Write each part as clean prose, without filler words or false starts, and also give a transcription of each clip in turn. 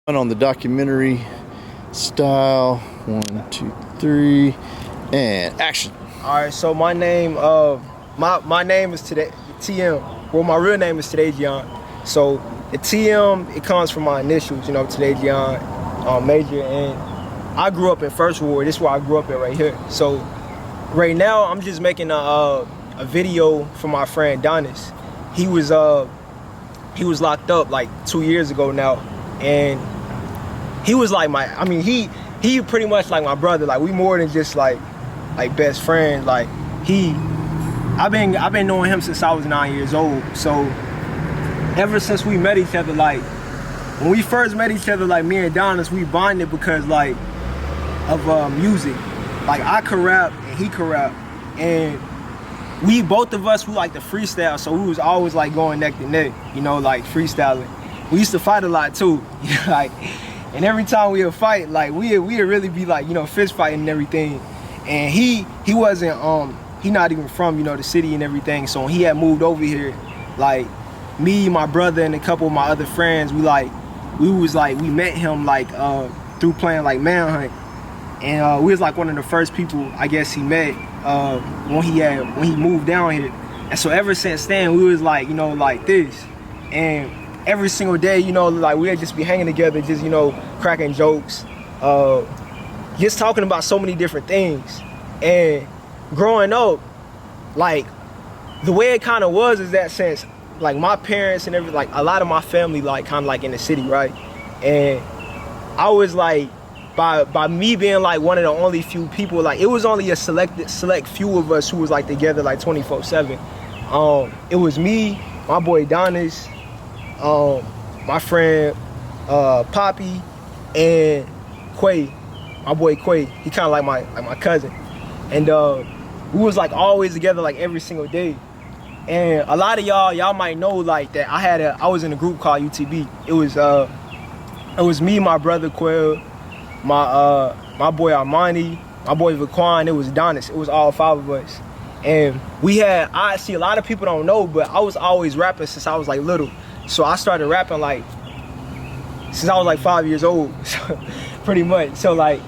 On the documentary style. 1, 2, 3, and action. All right, so my name, my name is today TM. Well, my real name is Today Gian. So the TM, it comes from my initials, Today Gian, Major, and I grew up in First Ward. This is where I grew up at right here. So right now, I'm just making a video for my friend Donis. He was locked up like 2 years ago now, and he was like he pretty much like my brother. Like, we more than just like best friends. Like, I've been knowing him since I was 9 years old. So ever since we met each other, like when we first met each other, like me and Donis, we bonded because like of music. Like, I could rap and he could rap, and both of us like to freestyle. So we was always like going neck to neck, like freestyling. We used to fight a lot too, like. And every time we would fight, like we'd really be like, fist fighting and everything. And he wasn't he not even from, the city and everything. So when he had moved over here, like me, my brother, and a couple of my other friends, we met him like through playing like Manhunt. And we was like one of the first people I guess he met when he moved down here. And so ever since then we was like, like this. And every single day, like we'd just be hanging together, just, cracking jokes, just talking about so many different things. And growing up, like the way it kind of was is that since like my parents and everything, like a lot of my family, like kind of like in the city, right? And I was like, by me being like one of the only few people, like it was only a select few of us who was like together like 24/7. It was me, my boy Donis, my friend Poppy, and Quay, my boy Quay. He kind of like my cousin, and we was like always together like every single day. And a lot of y'all might know like that I was in a group called UTB. It was me, my brother Quell, my boy Armani, my boy Vaquan. It was Donis. It was all 5 of us. And I see a lot of people don't know, but I was always rapping since I was like little. So I started rapping like since I was like 5 years old, pretty much. So like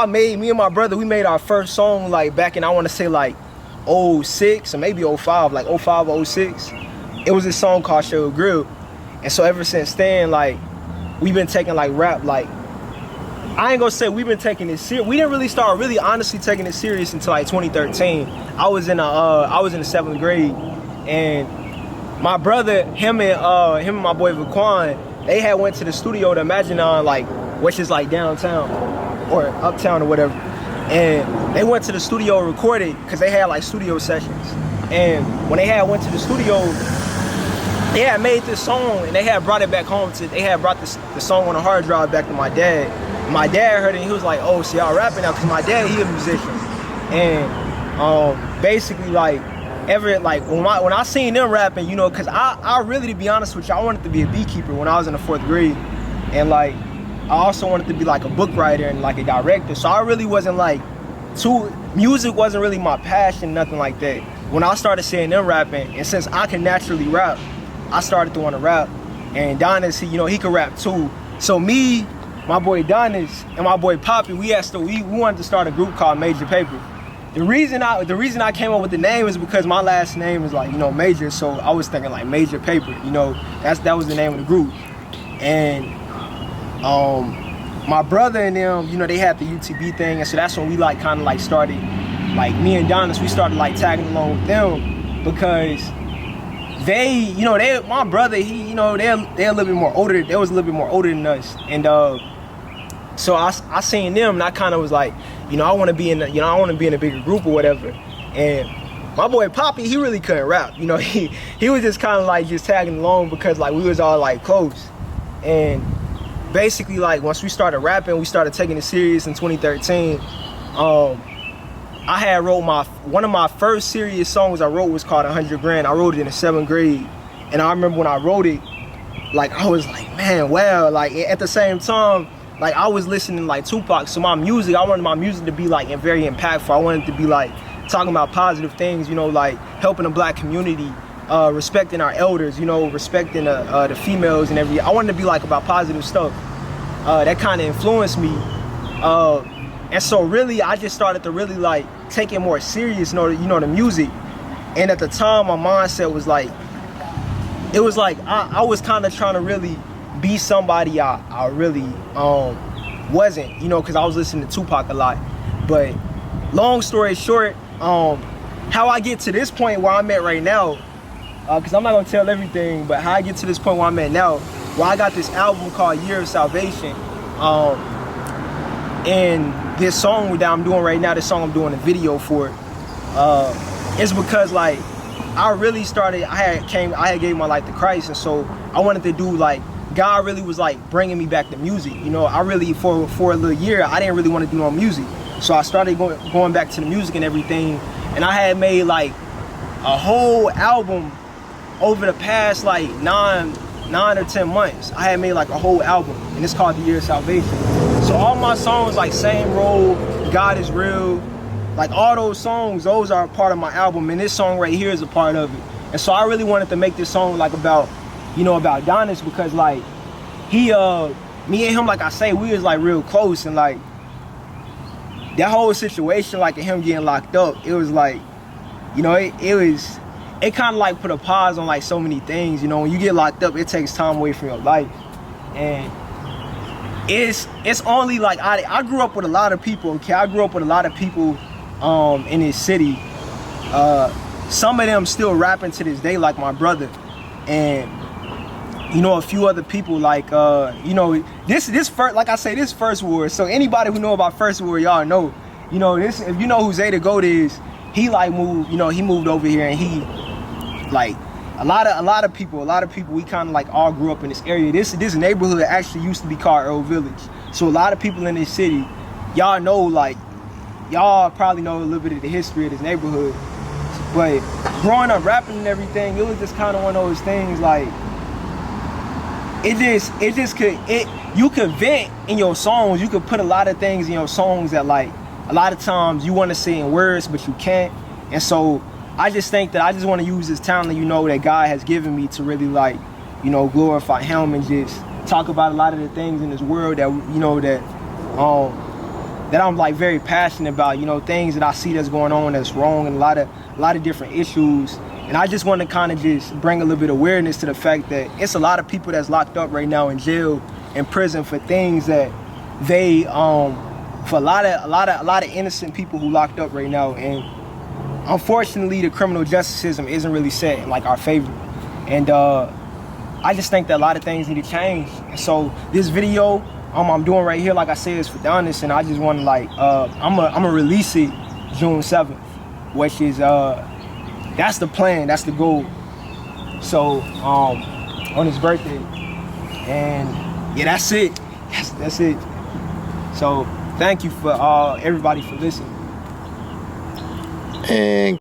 me and my brother, we made our first song like back in, I want to say like 06 or maybe 05, like 05 or 06. It was this song called Show Grill. And so ever since then, like we've been taking like rap, like I ain't gonna say we've been taking it serious. We didn't really start honestly taking it serious until like 2013. I was in the 7th grade, and my brother, him and my boy Vaquan, they had went to the studio to Imaginon, like, which is like downtown or uptown or whatever. And they went to the studio and recorded because they had like studio sessions. And when they had went to the studio, they had made this song and they had brought it back home they had brought the song on a hard drive back to my dad. My dad heard it and he was like, oh, so y'all rapping now? Because my dad, he a musician. And basically like, when I seen them rapping, because I really, to be honest with you, I wanted to be a beekeeper when I was in the 4th grade. And like, I also wanted to be like a book writer and like a director. So I really wasn't like music wasn't really my passion, nothing like that. When I started seeing them rapping, and since I can naturally rap, I started to want to rap. And Donis, he could rap too. So me, my boy Donis, and my boy Poppy, we wanted to start a group called Major Paper. The reason I came up with the name is because my last name is like, Major, so I was thinking like Major Paper, that was the name of the group. And my brother and them, they had the UTB thing, and so that's when we like kind of like started, like me and Donis, we started like tagging along with them because my brother, they're a little bit more older, they was a little bit more older than us. And so I seen them and I kind of was like, I want to be in a bigger group or whatever. And my boy Poppy, he really couldn't rap. He was just kind of like just tagging along because like we was all like close. And basically like once we started rapping, we started taking it serious in 2013. I had wrote one of my first serious songs I wrote was called 100 Grand. I wrote it in the 7th grade. And I remember when I wrote it, like I was like, man, wow. Like at the same time, like I was listening to like Tupac, so I wanted my music to be like very impactful. I wanted it to be like talking about positive things, like helping the Black community, respecting our elders, respecting the females and everything. I wanted to be like about positive stuff. that kind of influenced me. And so really, I just started to really like take it more serious, the music. And at the time, my mindset was like, it was like I was kind of trying to really be somebody I really wasn't, because I was listening to Tupac a lot. But long story short, how I get to this point where I'm at right now, because I'm not gonna tell everything, but how I get to this point where I'm at now, where I got this album called Year of Salvation, and this song that I'm doing right now, this song I'm doing a video for, it's because like I really started, I had gave my life to Christ, and so I wanted to do like, God really was like bringing me back to music. I really, for a little year, I didn't really want to do no music. So I started going back to the music and everything, and I had made like a whole album over the past like 9 or 10 months. I had made like a whole album, and it's called The Year of Salvation. So all my songs like Same Road, God Is Real, like all those songs, those are a part of my album, and this song right here is a part of it. And so I really wanted to make this song like about Adonis, because like me and him, like I say, we was like real close, and like that whole situation, like him getting locked up, it was like, it kind of like put a pause on like so many things. When you get locked up, it takes time away from your life, and it's only like I grew up with a lot of people. Okay, I grew up with a lot of people in this city. Some of them still rapping to this day, like my brother, and a few other people like this first, like I say, this First Ward. So anybody who know about First Ward, y'all know, this. If you know who Zay the Goat is, he like moved, he moved over here, and he like a lot of people, we kind of like all grew up in this area. This neighborhood actually used to be called Earl Village. So a lot of people in this city, y'all know, like y'all probably know a little bit of the history of this neighborhood. But growing up rapping and everything, it was just kind of one of those things like, you could vent in your songs. You could put a lot of things in your songs that like a lot of times you want to say in words, but you can't. And so I just think that I just want to use this talent, that God has given me to really like, glorify Him and just talk about a lot of the things in this world that, that I'm like very passionate about, things that I see that's going on that's wrong, and a lot of different issues. And I just want to kind of just bring a little bit of awareness to the fact that it's a lot of people that's locked up right now in jail, in prison, for things that they, for a lot of innocent people who locked up right now. And unfortunately, the criminal justice system isn't really set in like our favor. And I just think that a lot of things need to change. And so this video I'm doing right here, like I said, is for Adonis, and I just want to like, I'm gonna release it June 7th, which is that's the plan, that's the goal. So on his birthday, and yeah, that's it. That's it. So thank you for everybody for listening. And